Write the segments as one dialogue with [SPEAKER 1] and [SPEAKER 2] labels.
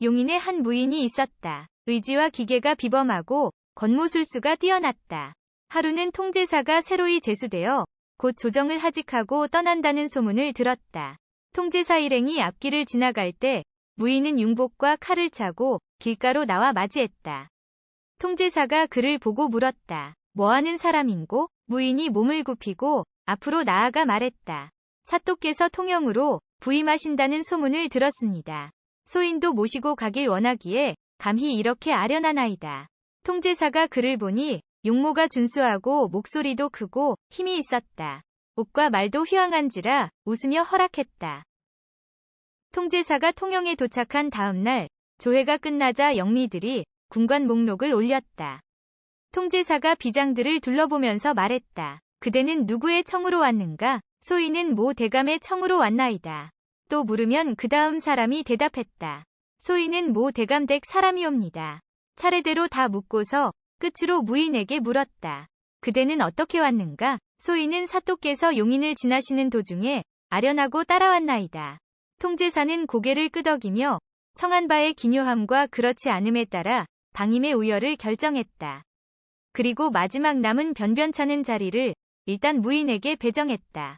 [SPEAKER 1] 용인에 한 무인이 있었다. 의지와 기계가 비범하고 권모술수가 뛰어났다. 하루는 통제사가 새로이 제수되어 곧 조정을 하직하고 떠난다는 소문을 들었다. 통제사 일행이 앞길을 지나갈 때 무인은 융복과 칼을 차고 길가로 나와 맞이했다. 통제사가 그를 보고 물었다. 뭐하는 사람인고? 무인이 몸을 굽히고 앞으로 나아가 말했다. 사또께서 통영으로 부임하신다는 소문을 들었습니다. 소인도 모시고 가길 원하기에 감히 이렇게 아련하나이다. 통제사가 그를 보니 용모가 준수하고 목소리도 크고 힘이 있었다. 옷과 말도 휘황한지라 웃으며 허락했다. 통제사가 통영에 도착한 다음 날 조회가 끝나자 영리들이 군관 목록을 올렸다. 통제사가 비장들을 둘러보면서 말했다. 그대는 누구의 청으로 왔는가? 소인은 모 대감의 청으로 왔나이다. 또 물으면 그 다음 사람이 대답했다. 소인은 모 대감 댁 사람이옵니다. 차례대로 다 묻고서 끝으로 무인에게 물었다. 그대는 어떻게 왔는가? 소인은 사또께서 용인을 지나시는 도중에 아련하고 따라왔나이다. 통제사는 고개를 끄덕이며 청한 바의 기묘함과 그렇지 않음에 따라 방임의 우열을 결정했다. 그리고 마지막 남은 변변찮은 자리를 일단 무인에게 배정했다.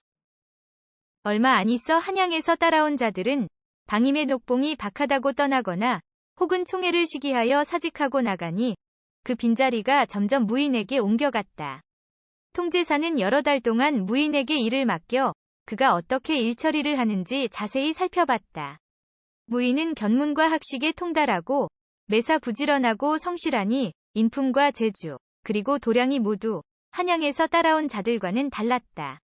[SPEAKER 1] 얼마 안 있어 한양에서 따라온 자들은 방임의 녹봉이 박하다고 떠나거나 혹은 총애를 시기하여 사직하고 나가니 그 빈자리가 점점 무인에게 옮겨갔다. 통제사는 여러 달 동안 무인에게 일을 맡겨 그가 어떻게 일처리를 하는지 자세히 살펴봤다. 무인은 견문과 학식에 통달하고 매사 부지런하고 성실하니 인품과 재주, 그리고 도량이 모두 한양에서 따라온 자들과는 달랐다.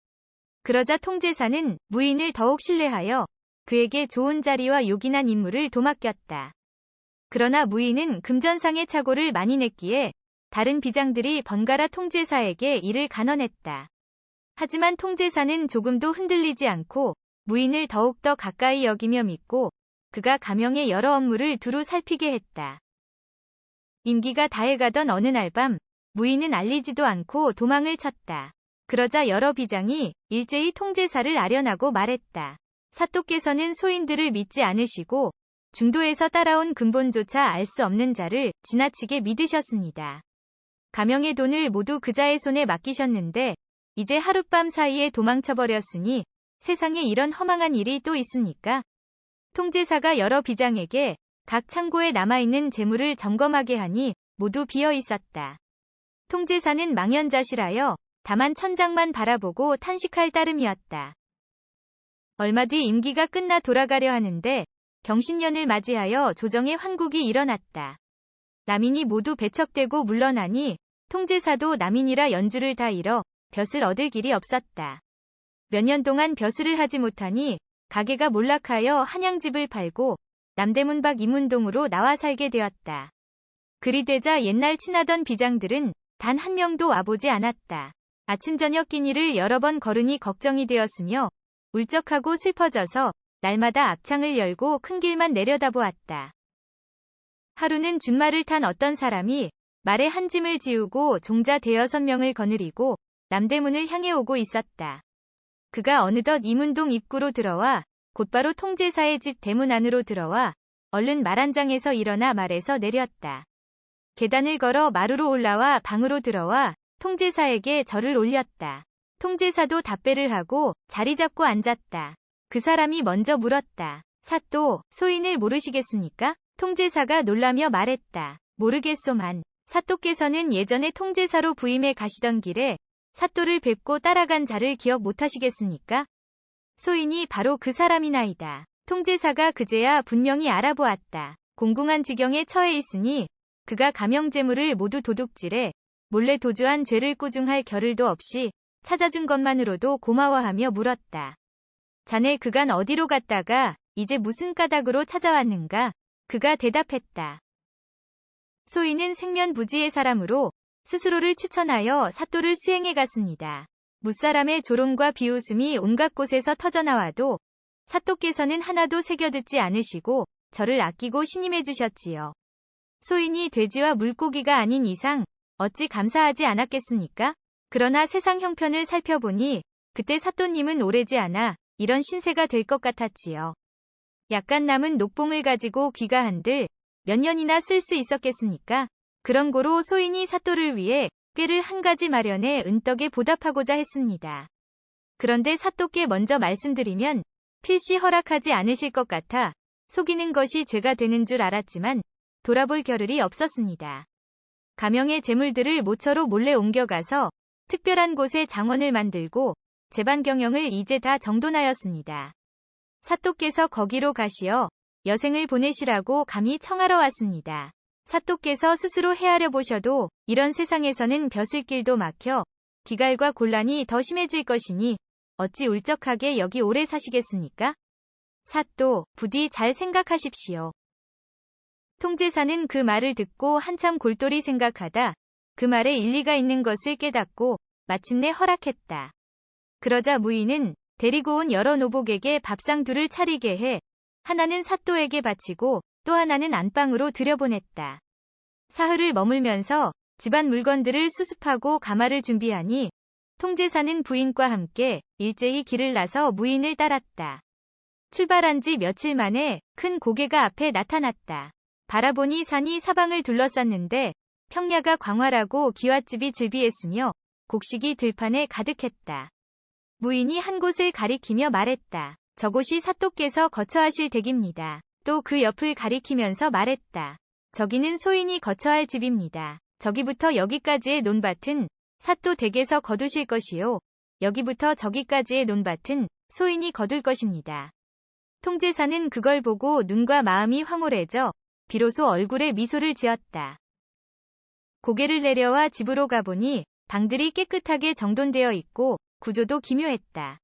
[SPEAKER 1] 그러자 통제사는 무인을 더욱 신뢰하여 그에게 좋은 자리와 요긴한 임무를 도맡겼다. 그러나 무인은 금전상의 착오를 많이 냈기에 다른 비장들이 번갈아 통제사에게 이를 간언했다. 하지만 통제사는 조금도 흔들리지 않고 무인을 더욱더 가까이 여기며 믿고 그가 가명의 여러 업무를 두루 살피게 했다. 임기가 다해가던 어느 날 밤 무인은 알리지도 않고 도망을 쳤다. 그러자 여러 비장이 일제히 통제사를 아련하고 말했다. 사또께서는 소인들을 믿지 않으시고 중도에서 따라온 근본조차 알 수 없는 자를 지나치게 믿으셨습니다. 가명의 돈을 모두 그자의 손에 맡기셨는데 이제 하룻밤 사이에 도망쳐버렸으니 세상에 이런 허망한 일이 또 있습니까? 통제사가 여러 비장에게 각 창고에 남아있는 재물을 점검하게 하니 모두 비어 있었다. 통제사는 망연자실하여 다만 천장만 바라보고 탄식할 따름이었다. 얼마 뒤 임기가 끝나 돌아가려 하는데 경신년을 맞이하여 조정의 환국이 일어났다. 남인이 모두 배척되고 물러나니 통제사도 남인이라 연주를 다 잃어 벼슬 얻을 길이 없었다. 몇 년 동안 벼슬을 하지 못하니 가게가 몰락하여 한양집을 팔고 남대문 밖 이문동으로 나와 살게 되었다. 그리 되자 옛날 친하던 비장들은 단 한 명도 와보지 않았다. 아침 저녁 끼니를 여러 번 걸으니 걱정이 되었으며 울적하고 슬퍼져서 날마다 앞창을 열고 큰 길만 내려다보았다. 하루는 준말을 탄 어떤 사람이 말에 한 짐을 지우고 종자 대여섯 명을 거느리고 남대문을 향해 오고 있었다. 그가 어느덧 이문동 입구로 들어와 곧바로 통제사의 집 대문 안으로 들어와 얼른 말 한 장에서 일어나 말에서 내렸다. 계단을 걸어 마루로 올라와 방으로 들어와 통제사에게 절을 올렸다. 통제사도 답배를 하고 자리 잡고 앉았다. 그 사람이 먼저 물었다. 사또, 소인을 모르시겠습니까? 통제사가 놀라며 말했다. 모르겠소만. 사또께서는 예전에 통제사로 부임해 가시던 길에 사또를 뵙고 따라간 자를 기억 못하시겠습니까? 소인이 바로 그 사람이나이다. 통제사가 그제야 분명히 알아보았다. 공공한 지경에 처해 있으니 그가 가명재물을 모두 도둑질해 몰래 도주한 죄를 꾸중할 겨를도 없이 찾아준 것만으로도 고마워하며 물었다. 자네 그간 어디로 갔다가 이제 무슨 까닭으로 찾아왔는가? 그가 대답했다. 소인은 생면부지의 사람으로 스스로를 추천하여 사또를 수행해 갔습니다. 무사람의 조롱과 비웃음이 온갖 곳에서 터져나와도 사또께서는 하나도 새겨듣지 않으시고 저를 아끼고 신임해 주셨지요. 소인이 돼지와 물고기가 아닌 이상 어찌 감사하지 않았겠습니까? 그러나 세상 형편을 살펴보니 그때 사또님은 오래지 않아 이런 신세가 될 것 같았지요. 약간 남은 녹봉을 가지고 귀가 한들 몇 년이나 쓸 수 있었겠습니까? 그런 고로 소인이 사또를 위해 꾀를 한 가지 마련해 은떡에 보답하고자 했습니다. 그런데 사또께 먼저 말씀드리면 필시 허락하지 않으실 것 같아 속이는 것이 죄가 되는 줄 알았지만 돌아볼 겨를이 없었습니다. 가명의 재물들을 모처로 몰래 옮겨가서 특별한 곳에 장원을 만들고 재반 경영을 이제 다 정돈하였습니다. 사또께서 거기로 가시어 여생을 보내시라고 감히 청하러 왔습니다. 사또께서 스스로 헤아려 보셔도 이런 세상에서는 벼슬길도 막혀 기갈과 곤란이 더 심해질 것이니 어찌 울적하게 여기 오래 사시겠습니까? 사또, 부디 잘 생각하십시오. 통제사는 그 말을 듣고 한참 골똘히 생각하다 그 말에 일리가 있는 것을 깨닫고 마침내 허락했다. 그러자 무인은 데리고 온 여러 노복에게 밥상 둘을 차리게 해 하나는 사또에게 바치고 또 하나는 안방으로 들여보냈다. 사흘을 머물면서 집안 물건들을 수습하고 가마를 준비하니 통제사는 부인과 함께 일제히 길을 나서 무인을 따랐다. 출발한 지 며칠 만에 큰 고개가 앞에 나타났다. 바라보니 산이 사방을 둘러쌌는데 평야가 광활하고 기와집이 즐비했으며 곡식이 들판에 가득했다. 무인이 한 곳을 가리키며 말했다. 저곳이 사또께서 거처하실 댁입니다. 또 그 옆을 가리키면서 말했다. 저기는 소인이 거처할 집입니다. 저기부터 여기까지의 논밭은 사또 댁에서 거두실 것이요. 여기부터 저기까지의 논밭은 소인이 거둘 것입니다. 통제사는 그걸 보고 눈과 마음이 황홀해져 비로소 얼굴에 미소를 지었다. 고개를 내려와 집으로 가보니 방들이 깨끗하게 정돈되어 있고 구조도 기묘했다.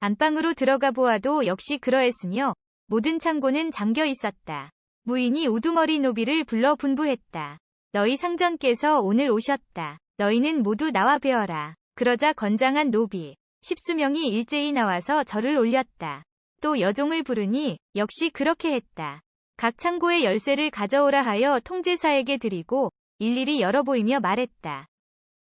[SPEAKER 1] 안방으로 들어가 보아도 역시 그러했으며 모든 창고는 잠겨 있었다. 무인이 우두머리 노비를 불러 분부했다. 너희 상전께서 오늘 오셨다. 너희는 모두 나와 뵈어라. 그러자 건장한 노비 10수명이 일제히 나와서 절을 올렸다. 또 여종을 부르니 역시 그렇게 했다. 각 창고의 열쇠를 가져오라 하여 통제사에게 드리고 일일이 열어보이며 말했다.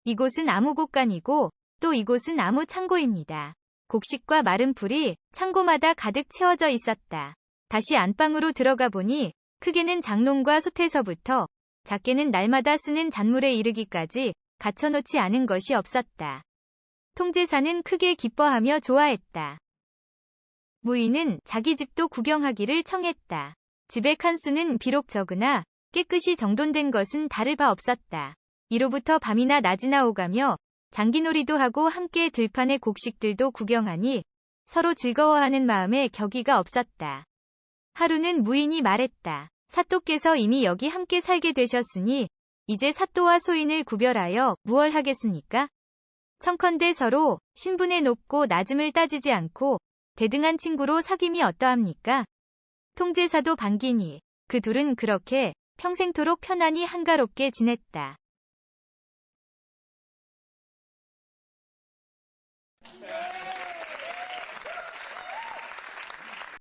[SPEAKER 1] 이곳은 아무 곳간이고 또 이곳은 아무 창고입니다. 곡식과 마른 풀이 창고마다 가득 채워져 있었다. 다시 안방으로 들어가 보니 크게는 장롱과 솥에서부터 작게는 날마다 쓰는 잔물에 이르기까지 갖춰놓지 않은 것이 없었다. 통제사는 크게 기뻐하며 좋아했다. 무인은 자기 집도 구경하기를 청했다. 집의 칸수는 비록 적으나 깨끗이 정돈된 것은 다를 바 없었다. 이로부터 밤이나 낮이나 오가며 장기놀이도 하고 함께 들판의 곡식들도 구경하니 서로 즐거워하는 마음에 격의가 없었다. 하루는 무인이 말했다. 사또께서 이미 여기 함께 살게 되셨으니 이제 사또와 소인을 구별하여 무얼 하겠습니까? 청컨대 서로 신분의 높고 낮음을 따지지 않고 대등한 친구로 사귐이 어떠합니까? 통제사도 반기니 그 둘은 그렇게 평생토록 편안히 한가롭게 지냈다.